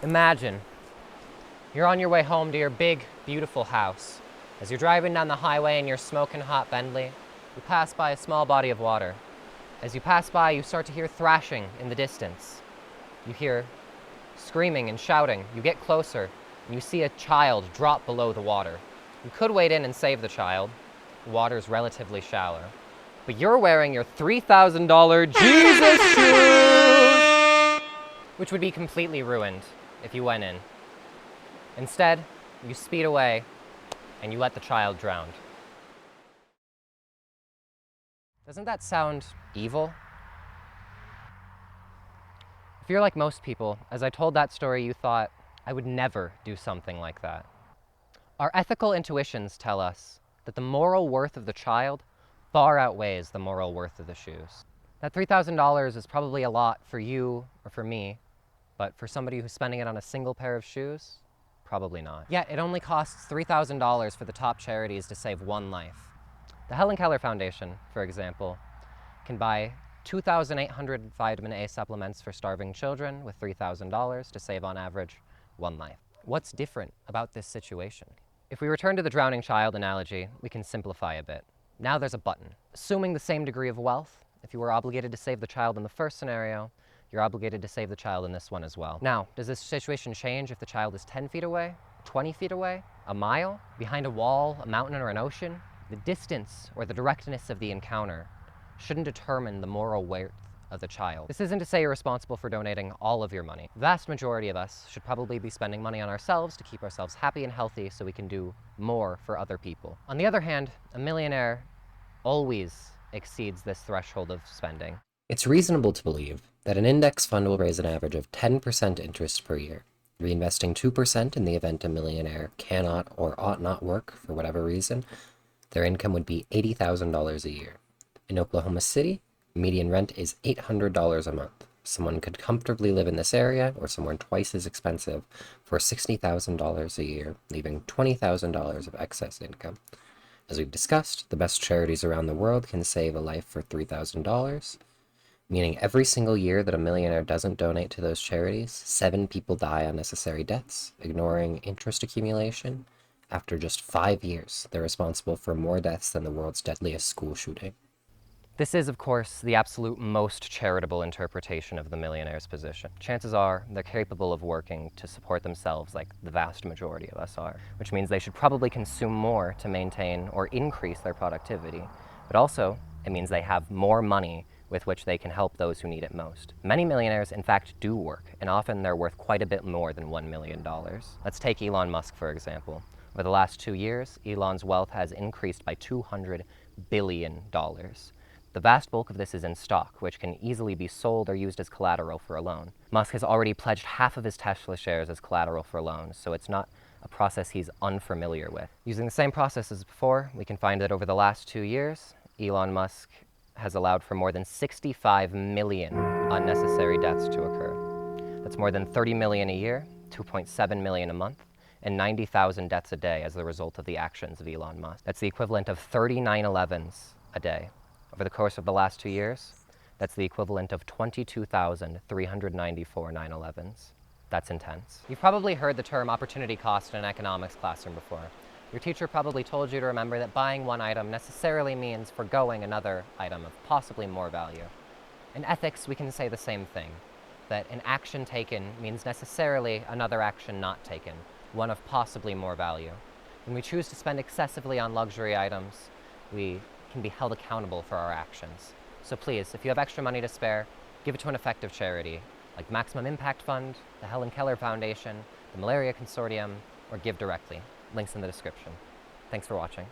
Imagine you're on your way home to your big, beautiful house. As you're driving down the highway in your smoking hot Bentley, you pass by a small body of water. As you pass by, you start to hear thrashing in the distance. You hear screaming and shouting. You get closer, and you see a child drop below the water. You could wade in and save the child. The water's relatively shallow. But you're wearing your $3,000 Jesus shoes, which would be completely ruined if you went in. Instead, you speed away, and you let the child drown. Doesn't that sound evil? If you're like most people, as I told that story, you thought, I would never do something like that. Our ethical intuitions tell us that the moral worth of the child far outweighs the moral worth of the shoes. That $3,000 is probably a lot for you or for me, but for somebody who's spending it on a single pair of shoes, probably not. Yet it only costs $3,000 for the top charities to save one life. The Helen Keller Foundation, for example, can buy 2,800 vitamin A supplements for starving children with $3,000 to save on average one life. What's different about this situation? If we return to the drowning child analogy, we can simplify a bit. Now there's a button. Assuming the same degree of wealth, if you were obligated to save the child in the first scenario, you're obligated to save the child in this one as well. Now, does this situation change if the child is 10 feet away, 20 feet away, a mile, behind a wall, a mountain, or an ocean? The distance or the directness of the encounter shouldn't determine the moral worth of the child. This isn't to say you're responsible for donating all of your money. The vast majority of us should probably be spending money on ourselves to keep ourselves happy and healthy so we can do more for other people. On the other hand, a millionaire always exceeds this threshold of spending. It's reasonable to believe that an index fund will raise an average of 10% interest per year, reinvesting 2% in the event a millionaire cannot or ought not work for whatever reason. Their income would be $80,000 a year. In Oklahoma City, median rent is $800 a month. Someone could comfortably live in this area or somewhere twice as expensive for $60,000 a year, leaving $20,000 of excess income. As we've discussed, the best charities around the world can save a life for $3,000, meaning every single year that a millionaire doesn't donate to those charities, 7 people die unnecessary deaths, ignoring interest accumulation. After just 5 years, they're responsible for more deaths than the world's deadliest school shooting. This is, of course, the absolute most charitable interpretation of the millionaire's position. Chances are they're capable of working to support themselves like the vast majority of us are, which means they should probably consume more to maintain or increase their productivity. But also, it means they have more money with which they can help those who need it most. Many millionaires, in fact, do work, and often they're worth quite a bit more than $1 million. Let's take Elon Musk, for example. Over the last 2 years, Elon's wealth has increased by $200 billion. The vast bulk of this is in stock, which can easily be sold or used as collateral for a loan. Musk has already pledged half of his Tesla shares as collateral for loans, so it's not a process he's unfamiliar with. Using the same process as before, we can find that over the last 2 years, Elon Musk has allowed for more than 65 million unnecessary deaths to occur. That's more than 30 million a year, 2.7 million a month, and 90,000 deaths a day as the result of the actions of Elon Musk. That's the equivalent of 30 9/11s a day. Over the course of the last 2 years, that's the equivalent of 22,394 9/11s. That's intense. You've probably heard the term opportunity cost in an economics classroom before. Your teacher probably told you to remember that buying one item necessarily means forgoing another item of possibly more value. In ethics, we can say the same thing, that an action taken means necessarily another action not taken, one of possibly more value. When we choose to spend excessively on luxury items, we can be held accountable for our actions. So please, if you have extra money to spare, give it to an effective charity, like Maximum Impact Fund, the Helen Keller Foundation, the Malaria Consortium, or give directly. Links in the description. Thanks for watching.